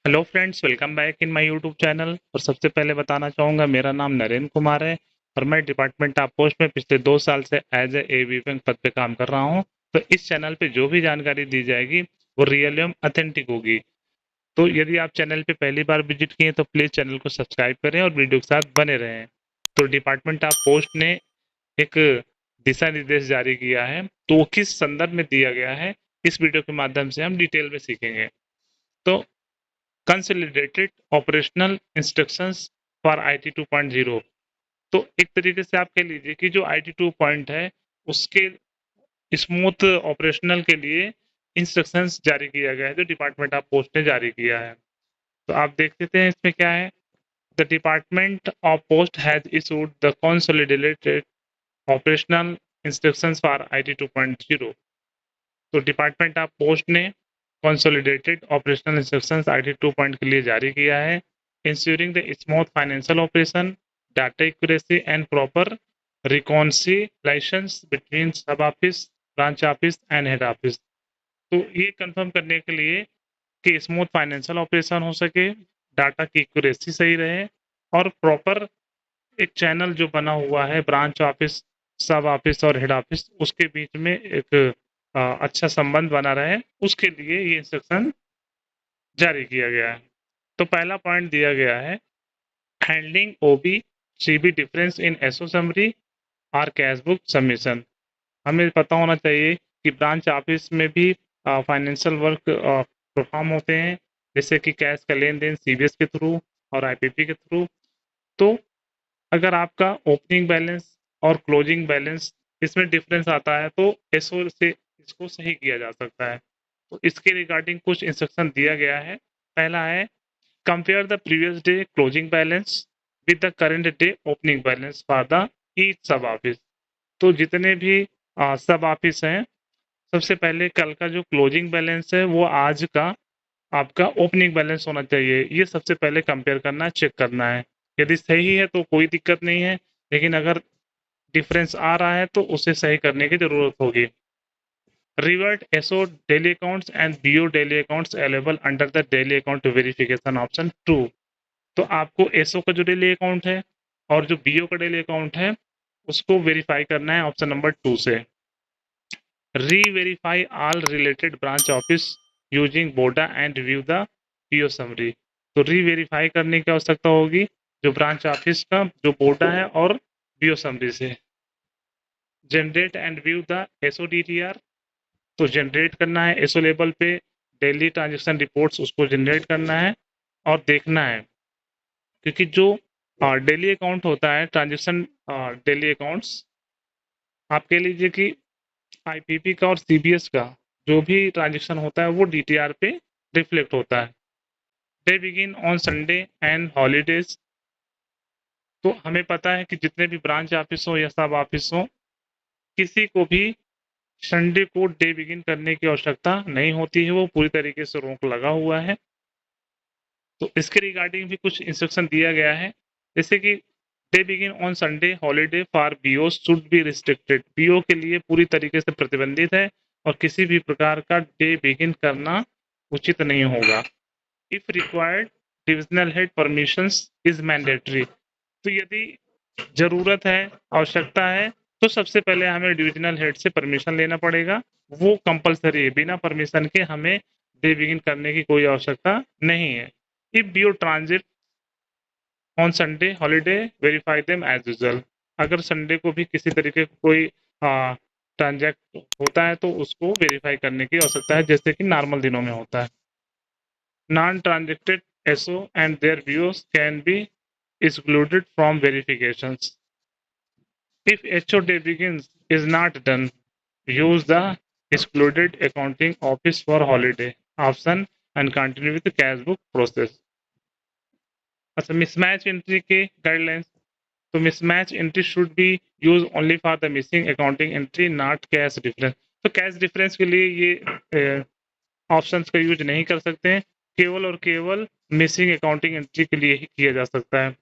Hello friends, welcome back in my YouTube channel. और सबसे पहले बताना चाहूँगा, मेरा नाम नरेंद्र कुमार है और मैं डिपार्टमेंट ऑफ पोस्ट में पिछले 2 साल से एज ए एवीपी पद पे काम कर रहा हूँ। तो इस चैनल पे जो भी जानकारी दी जाएगी वो रियल एवं ऑथेंटिक होगी। तो यदि आप चैनल पे पहली बार विजिट किए तो प्लीज़ चैनल को सब्सक्राइब करें और वीडियो के साथ बने रहें। तो डिपार्टमेंट ऑफ पोस्ट ने एक दिशा निर्देश जारी किया है, तो वो किस संदर्भ में दिया गया है, इस वीडियो के माध्यम से हम डिटेल में सीखेंगे। तो consolidated operational instructions for IT 2.0। तो एक तरीके से आप कह लीजिए कि जो आईटी 2 पॉइंट है उसके स्मूथ ऑपरेशनल के लिए इंस्ट्रक्शंस जारी किया गया है, जो डिपार्टमेंट ऑफ पोस्ट ने जारी किया है। तो आप देख लेते हैं इसमें क्या है। The department of post has issued the consolidated operational instructions for IT 2.0। तो डिपार्टमेंट ऑफ पोस्ट ने consolidated operational instructions IT 2 point के लिए जारी किया है, ensuring the smooth financial operation, data accuracy and proper reconciliations between sub office, branch office and head office. तो ये confirm करने के लिए कि स्मूथ फाइनेंशियल ऑपरेशन हो सके, डाटा की एक्यूरेसी सही रहे और प्रॉपर एक चैनल जो बना हुआ है ब्रांच ऑफिस, सब ऑफिस और हेड ऑफिस, उसके बीच में एक अच्छा संबंध बना रहे, उसके लिए ये इंस्ट्रक्शन जारी किया गया है। तो पहला पॉइंट दिया गया है, handling OB CB difference in SO summary और कैश बुक सबमिशन। हमें पता होना चाहिए कि ब्रांच ऑफिस में भी फाइनेंशियल वर्क परफॉर्म होते हैं, जैसे कि कैश का लेन देन सीबीएस के थ्रू और आईपीपी के थ्रू। तो अगर आपका ओपनिंग बैलेंस और क्लोजिंग बैलेंस इसमें डिफरेंस आता है तो एसओ से इसको सही किया जा सकता है। तो इसके रिगार्डिंग कुछ इंस्ट्रक्शन दिया गया है। पहला है, compare the previous day closing balance with the current day opening balance for the each सब ऑफिस। तो जितने भी सब ऑफिस हैं, सबसे पहले कल का जो क्लोजिंग बैलेंस है वो आज का आपका ओपनिंग बैलेंस होना चाहिए। ये सबसे पहले कंपेयर करना है, चेक करना है। यदि सही है तो कोई दिक्कत नहीं है, लेकिन अगर डिफरेंस आ रहा है तो उसे सही करने की जरूरत होगी। Revert SO daily accounts and BO daily accounts available under the daily account verification option 2। तो आपको एसओ का जो डेली अकाउंट है और जो बीओ का डेली अकाउंट है उसको वेरीफाई करना है ऑप्शन नंबर 2 से। Reverify all related branch office using BODA and view the PO summary. तो री वेरीफाई करने की आवश्यकता होगी जो ब्रांच ऑफिस का जो बोडा है और पीओ समरी से। Generate and view the SODTR. तो जनरेट करना है एसओ लेवल पे डेली ट्रांजेक्शन रिपोर्ट्स, उसको जनरेट करना है और देखना है, क्योंकि जो डेली अकाउंट होता है ट्रांजेक्शन डेली अकाउंट्स, आप कह लीजिए कि आईपीपी का और सीबीएस का जो भी ट्रांजेक्शन होता है वो डीटीआर पे रिफ्लेक्ट होता है। They begin on Sunday and holidays. तो हमें पता है कि जितने भी ब्रांच ऑफिस हो या सब ऑफिस हो, किसी को भी संडे को डे बिगिन करने की आवश्यकता नहीं होती है, वो पूरी तरीके से रोक लगा हुआ है। तो इसके रिगार्डिंग भी कुछ इंस्ट्रक्शन दिया गया है, जैसे कि day begin on Sunday holiday for BO should be restricted. BO के लिए पूरी तरीके से प्रतिबंधित है और किसी भी प्रकार का डे बिगिन करना उचित नहीं होगा। If required divisional head permissions is mandatory. तो यदि जरूरत है, आवश्यकता है, तो सबसे पहले हमें डिविजनल हेड से परमिशन लेना पड़ेगा। वो कंपलसरी है, बिना परमिशन के हमें डे बिगिन करने की कोई आवश्यकता नहीं है। If BO transit on Sunday holiday verify them as usual. अगर संडे को भी किसी तरीके का कोई ट्रांजैक्ट होता है तो उसको वेरीफाई करने की आवश्यकता है, जैसे कि नॉर्मल दिनों में होता है। Non transacted SO and their views can be excluded from verifications. If HOD begins is not done, use the excluded accounting office for holiday option and continue with the cash book process. अच्छा, mismatch entry के guidelines. तो mismatch entry should be use only for the missing accounting entry, not cash difference. तो cash difference के लिए ये options का use नहीं कर सकते हैं, केवल और केवल मिसिंग अकाउंटिंग एंट्री के लिए ही किया जा सकता है।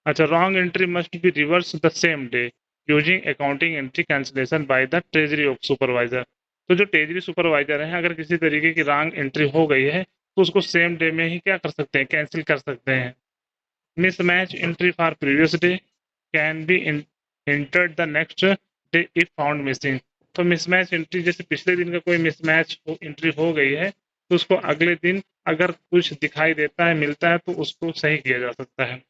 अच्छा, wrong entry must be reverse the same day using accounting entry cancellation by the treasury supervisor. तो जो ट्रेजरी सुपरवाइजर है, अगर किसी तरीके की रॉन्ग एंट्री हो गई है तो उसको सेम डे में ही क्या कर सकते हैं, कैंसिल कर सकते हैं। Mismatch entry for previous day can be entered the next day if found missing. तो मिसमैच एंट्री जैसे पिछले दिन का कोई मिसमैच एंट्री हो गई है तो उसको अगले दिन अगर कुछ दिखाई देता है, मिलता है, तो उसको सही किया जा सकता है।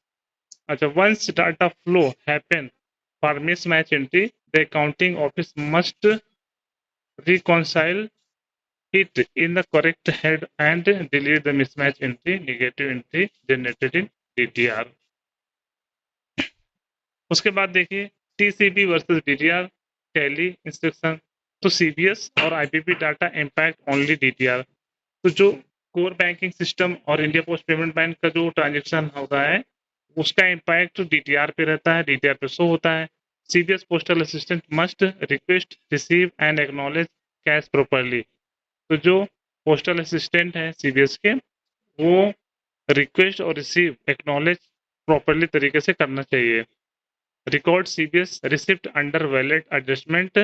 अच्छा, once data flow happen for mismatch entry the accounting office must reconcile it in the correct head and delete the mismatch entry, negative entry generated in DTR। उसके बाद देखिए TCP versus DTR tally instruction. तो CBS और IPP data impact only DTR. तो जो core banking system और India post payment bank का जो ट्रांजेक्शन होता है उसका इम्पैक्ट डीटीआर पे रहता है, डीटीआर पे शो होता है। CBS postal assistant must request receive and acknowledge cash properly. तो जो पोस्टल असिस्टेंट है सीबीएस के, वो रिक्वेस्ट और रिसीव एक्नॉलेज प्रॉपरली तरीके से करना चाहिए। Record CBS receipt under valid adjustment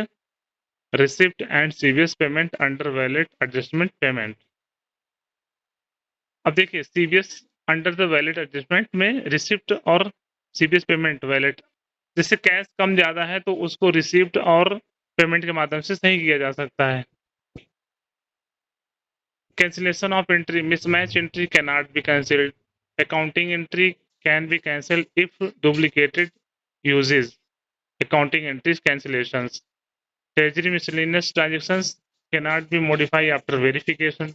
receipt and CBS payment under valid adjustment payment. अब देखिए CBS under the valid adjustment में रिसिप्ट और सीबीएस पेमेंट वैलिड, जैसे कैश कम ज्यादा है तो उसको रिसिप्ट और पेमेंट के माध्यम से सही किया जा सकता है। Cancellation of entry, mismatch entry cannot be cancelled. Accounting entry can be cancelled if duplicated uses. Accounting entries cancellations. Treasury miscellaneous transactions cannot be modified after verification.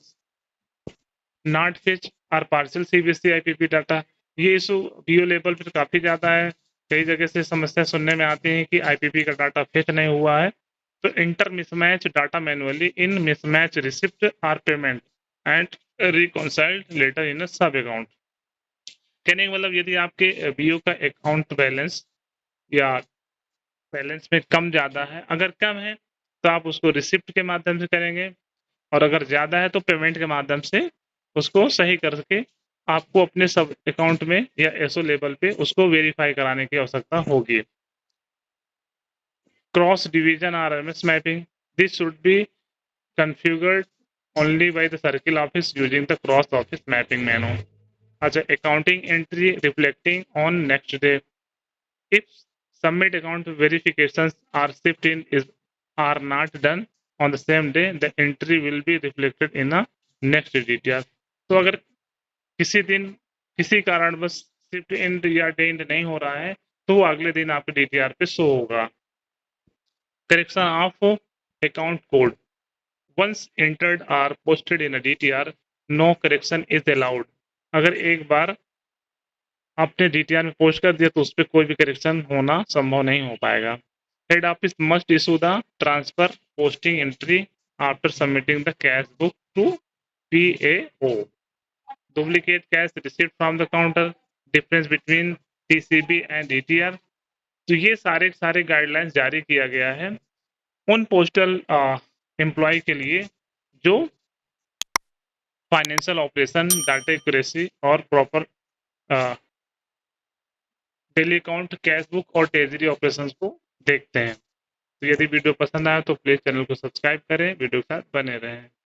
Not fetch or partial CBSE IPP data. ये issue BO level पर काफी ज्यादा है। कई जगह से समस्या सुनने में आती है कि आईपीपी का डाटा फेच नहीं हुआ है। तो enter mismatch data manually in mismatch receipt or payment and reconciled later in sub account. कहने का मतलब यदि आपके बीओ का अकाउंट बैलेंस या बैलेंस में कम ज्यादा है, अगर कम है तो आप उसको रिसिप्ट के माध्यम से करेंगे, और अगर ज्यादा है तो पेमेंट के माध्यम से उसको सही करके आपको अपने सब अकाउंट में या एसओ लेवल पे उसको वेरीफाई कराने की आवश्यकता होगी। Cross division RMS mapping, this should be configured only by the circle office using the cross office mapping menu। अच्छा, accounting entry reflecting on next day, if submit account verifications are shipped in is are not done on the same day, the entry will be reflected in the next DTR। तो अगर किसी दिन किसी कारणवश shift in या day end नहीं हो रहा है तो वो अगले दिन आपके डीटीआर पे शो होगा। Correction of account code, once entered or posted in a DTR, no correction is allowed। अगर एक बार आपने डीटीआर में पोस्ट कर दिया तो उस पर कोई भी करेक्शन होना संभव नहीं हो पाएगा। Head office must issue the transfer posting entry after submitting the cash book to PAO. Duplicate cash received from the counter, difference between TCB and DTR. तो ये सारे गाइडलाइंस जारी किया गया है उन पोस्टल एम्प्लॉय के लिए जो फाइनेंशियल ऑपरेशन, डाटा एक्यूरेसी और proper daily account, cash book और ट्रेजरी ऑपरेशंस को देखते हैं। तो यदि वीडियो पसंद आया तो प्लीज चैनल को सब्सक्राइब करें, वीडियो के साथ बने रहें।